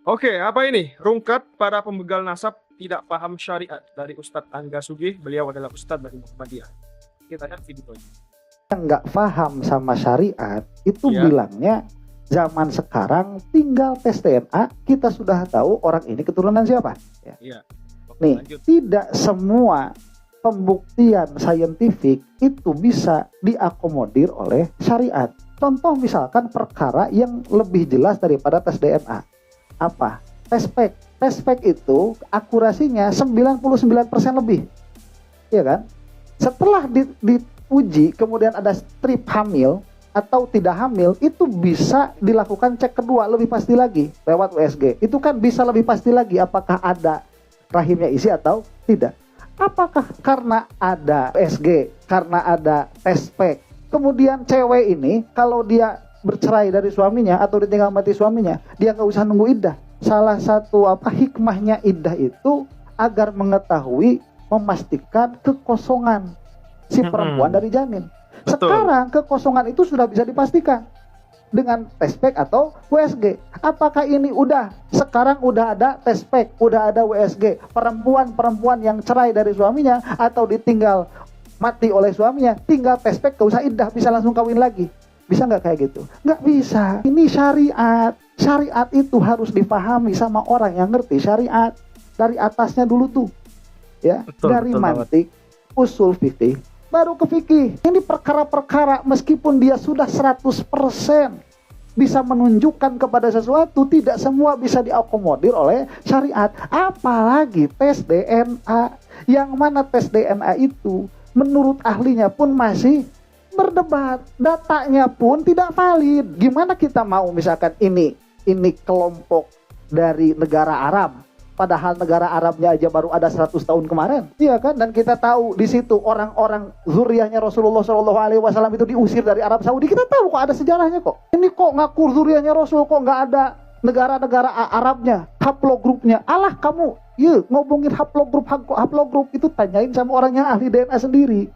Oke, apa ini? Rungkat para pembegal nasab tidak paham syariat dari Ustadz Angga Sugih. Beliau adalah Ustadz dari Muhammadiyah. Kita lihat videonya. Yang nggak paham sama syariat itu Ya. bilangnya zaman sekarang tinggal tes DNA kita sudah tahu orang ini keturunan siapa. Iya. Oke, Nih, lanjut. tidak semua pembuktian saintifik itu bisa diakomodir oleh syariat. Contoh misalkan perkara yang lebih jelas daripada tes DNA. Apa? Tes pack. Tes pack itu akurasinya 99% lebih. Iya kan? Setelah diuji kemudian ada strip hamil atau tidak hamil, itu bisa dilakukan cek kedua lebih pasti lagi lewat USG. Itu kan bisa lebih pasti lagi apakah ada rahimnya isi atau tidak. Apakah karena ada USG, karena ada tes pack, kemudian cewek ini kalau dia bercerai dari suaminya atau ditinggal mati suaminya, dia nggak usah nunggu iddah. Salah satu hikmahnya iddah itu agar mengetahui, memastikan kekosongan si perempuan dari janin. Betul. Sekarang kekosongan itu sudah bisa dipastikan dengan tes pack atau WSG. Apakah ini sekarang udah ada tes pack, udah ada WSG, perempuan yang cerai dari suaminya atau ditinggal mati oleh suaminya, tinggal tes pack, gak usah iddah, bisa langsung kawin lagi. Bisa nggak kayak gitu? Nggak bisa. Ini syariat. Syariat itu harus dipahami sama orang yang ngerti syariat. Dari atasnya dulu tuh. Ya, Betul, dari betul mantik, usul fikih, baru ke fikih. Ini perkara-perkara meskipun dia sudah 100% bisa menunjukkan kepada sesuatu, tidak semua bisa diakomodir oleh syariat. Apalagi tes DNA. Yang mana tes DNA itu menurut ahlinya pun masih berdebat, datanya pun tidak valid. Gimana kita mau misalkan ini kelompok dari negara Arab, padahal negara Arabnya aja baru ada 100 tahun kemarin, iya kan? Dan kita tahu di situ orang-orang zuriyahnya Rasulullah SAW itu diusir dari Arab Saudi. Kita tahu kok ada sejarahnya kok. Ini kok ngaku zuriyahnya Rasul, kok nggak ada negara-negara Arabnya, haplogrupnya. Alah kamu, ngomongin haplogrup itu tanyain sama orang yang ahli DNA sendiri.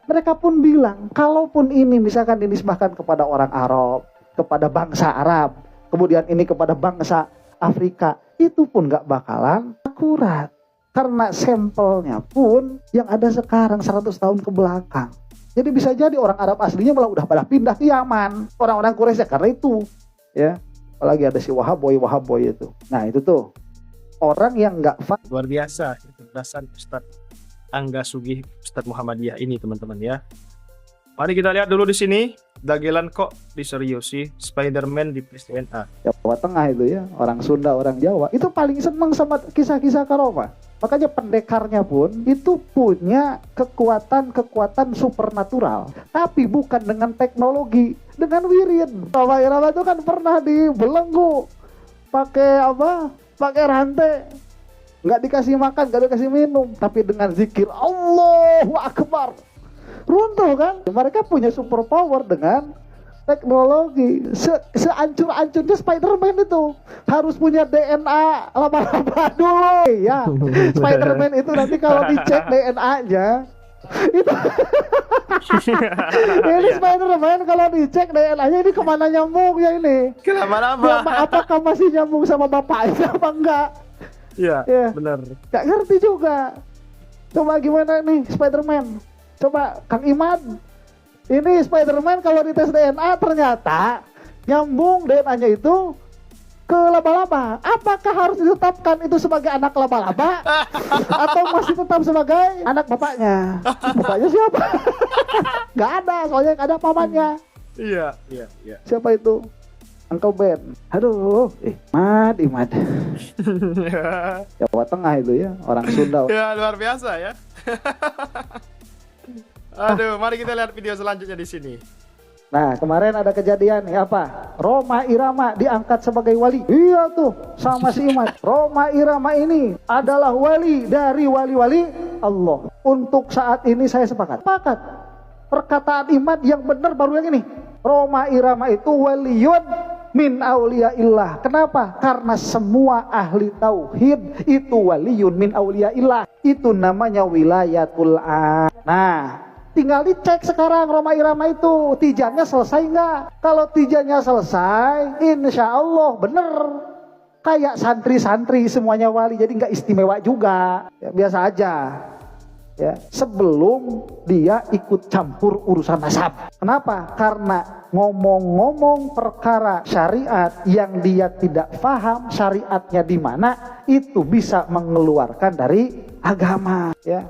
Mereka pun bilang, kalaupun ini misalkan dinisbahkan kepada orang Arab, kepada bangsa Arab, kemudian ini kepada bangsa Afrika, itu pun gak bakalan akurat. Karena sampelnya pun yang ada sekarang 100 tahun ke belakang. Jadi bisa jadi orang Arab aslinya malah udah pada pindah ke Yaman. Orang-orang Quraisy karena itu. Ya, apalagi ada si Wahaboy itu. Nah itu tuh, orang yang gak Luar biasa. Kecerdasan Ustadz Angga Sugih, Ustadz Muhammadiyah ini teman-teman ya. Mari kita lihat dulu di sini. Dagelan kok diseriusi, Spider-Man di tes DNA. Jawa Tengah itu ya, orang Sunda, orang Jawa itu paling senang sama kisah-kisah karomah. Makanya pendekarnya pun itu punya kekuatan supernatural, tapi bukan dengan teknologi, dengan wirid. Bapak Irama itu kan pernah dibelenggu pakai pakai rantai, nggak dikasih makan, nggak dikasih minum, tapi dengan zikir Allahu Akbar runtuh kan. Mereka punya super power dengan teknologi. Seancur-ancurnya Spider-Man itu harus punya DNA laba-laba dulu ya. Spider-Man itu nanti kalau dicek DNA-nya itu ini Spider-Man kalau dicek DNA-nya ini kemana nyambungnya ini? Kenapa? Apakah masih nyambung sama bapaknya apa enggak? Iya, Ya. benar. Gak ngerti juga. Coba gimana nih Spider-Man? Coba Kang Iman. Ini Spider-Man kalau dites DNA ternyata nyambung DNA-nya itu ke laba-laba. Apakah harus ditetapkan itu sebagai anak laba-laba atau masih tetap sebagai anak bapaknya? Bapaknya siapa? Gak ada, soalnya gak ada pamannya. Iya. Siapa itu? Uncle Ben. Aduh, Imad. Jawa Tengah itu ya, orang Sunda. Ya, luar biasa ya. Aduh, mari kita lihat video selanjutnya di sini. Nah, kemarin ada kejadian nih apa? Roma Irama diangkat sebagai wali. Iya tuh, sama si Imad. Roma Irama ini adalah wali dari wali-wali Allah. Untuk saat ini saya sepakat. Perkataan Imad yang benar baru yang ini. Roma Irama itu waliyun min auliyaillah. Kenapa? Karena semua ahli tauhid itu waliyun min auliyaillah. Itu namanya wilayatul an. Nah, tinggal dicek sekarang Roma Irama itu tijannya selesai nggak? Kalau tijannya selesai, insya Allah bener. Kayak santri-santri semuanya wali, jadi nggak istimewa juga, ya, biasa aja. Ya, sebelum dia ikut campur urusan nasab. Kenapa? Karena ngomong-ngomong perkara syariat yang dia tidak paham syariatnya di mana, itu bisa mengeluarkan dari agama. Ya,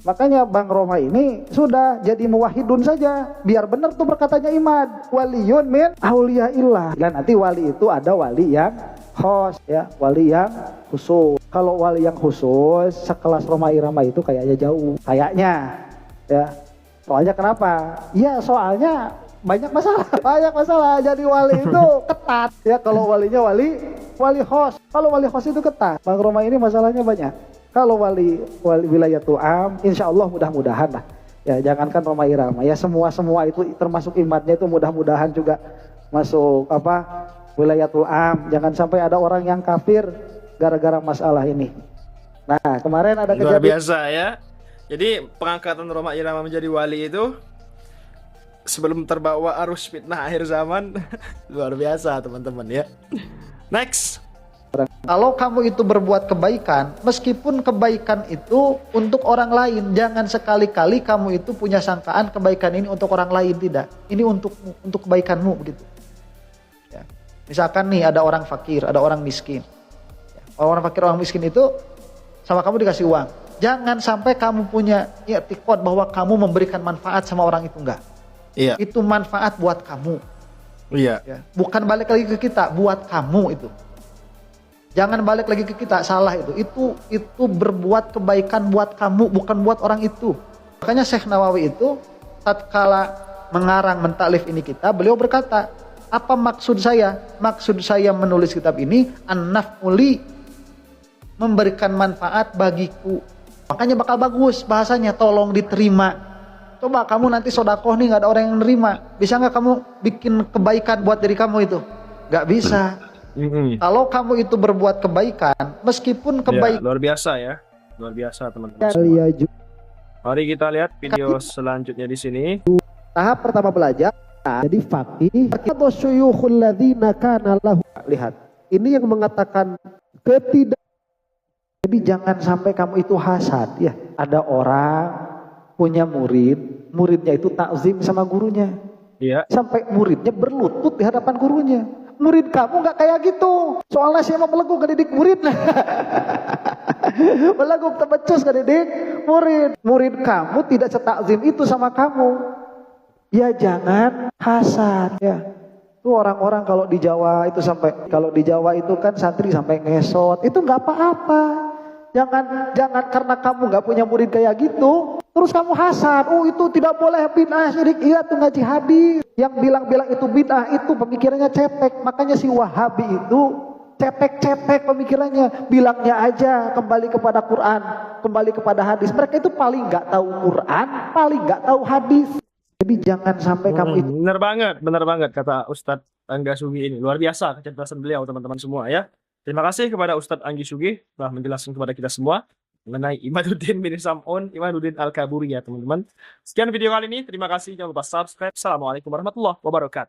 makanya Bang Roma ini sudah jadi muwahhidun saja, biar benar tuh berkatanya Imad, waliyun min auliyaillah. Dan nanti wali itu ada wali yang khos, ya, wali yang khusus. Kalau wali yang khusus sekelas Roma Irama itu kayaknya jauh, kayaknya, ya. Soalnya kenapa? Ya soalnya banyak masalah, banyak masalah. Jadi wali itu ketat, ya. Kalau walinya wali khos, kalau wali khos itu ketat. Bang Roma ini masalahnya banyak. Kalau wali wilayatul am, insya Allah mudah-mudahan lah. Ya jangankan Roma Irama, ya semua itu termasuk imatnya itu mudah-mudahan juga masuk wilayatul am. Jangan sampai ada orang yang kafir gara-gara masalah ini. Nah kemarin ada Luar kejadian biasa ya. Jadi pengangkatan Roma Irama menjadi wali itu sebelum terbawa arus fitnah akhir zaman. Luar biasa teman-teman ya. Next. Kalau kamu itu berbuat kebaikan, meskipun kebaikan itu untuk orang lain, jangan sekali-kali kamu itu punya sangkaan kebaikan ini untuk orang lain, tidak. Ini untuk kebaikanmu begitu. Ya. Misalkan nih ada orang fakir, ada orang miskin. Ya. Orang fakir, orang miskin itu sama kamu dikasih uang. Jangan sampai kamu punya i'tiqad bahwa kamu memberikan manfaat sama orang itu, enggak. Iya. Itu manfaat buat kamu. Iya. Ya. Bukan balik lagi ke kita, buat kamu itu. Jangan balik lagi ke kita, salah itu. Itu berbuat kebaikan buat kamu, bukan buat orang itu. Makanya Syekh Nawawi itu tatkala mengarang mentaklif ini kita, beliau berkata, apa maksud saya? Maksud saya menulis kitab ini an-naf'uli, memberikan manfaat bagiku. Makanya bakal bagus bahasanya, tolong diterima. Coba kamu nanti sodakoh nih gak ada orang yang nerima, bisa gak kamu bikin kebaikan buat diri kamu itu? Gak bisa. Kalau kamu itu berbuat kebaikan, meskipun kebaikan, ya, luar biasa ya, luar biasa teman-teman semua. Mari kita lihat video selanjutnya di sini. Tahap pertama belajar, jadi faqih. Lihat, ini yang mengatakan ketidak. Jadi jangan sampai kamu itu hasad, ya. Ada orang punya murid, muridnya itu takzim sama gurunya, ya. Sampai muridnya berlutut di hadapan gurunya. Murid kamu nggak kayak gitu. Soalnya saya mau beleguk ngedidik murid. Beleguk tebecus ngedidik murid. Murid kamu tidak setakzim itu sama kamu. Ya jangan hasad ya. Itu orang-orang kalau di Jawa itu kan santri sampai ngesot. Itu nggak apa-apa. Jangan karena kamu nggak punya murid kayak gitu, terus kamu hasad. Oh itu tidak boleh, bid'ah syirik. Iya tuh ngaji hadis. Yang bilang-bilang itu bid'ah itu pemikirannya cepek. Makanya si Wahabi itu cepek-cepek pemikirannya. Bilangnya aja kembali kepada Quran, kembali kepada hadis. Mereka itu paling nggak tahu Quran, paling nggak tahu hadis. Jadi jangan sampai kamu itu. Benar banget kata Ustadz Angga Sugi ini. Luar biasa kecerdasan beliau teman-teman semua ya. Terima kasih kepada Ustadz Anggi Sugi telah menjelaskan kepada kita semua mengenai Imaduddin bin Sam'un, Imaduddin Al-Kaburi ya teman-teman. Sekian video kali ini, terima kasih, jangan lupa subscribe. Assalamualaikum warahmatullahi wabarakatuh.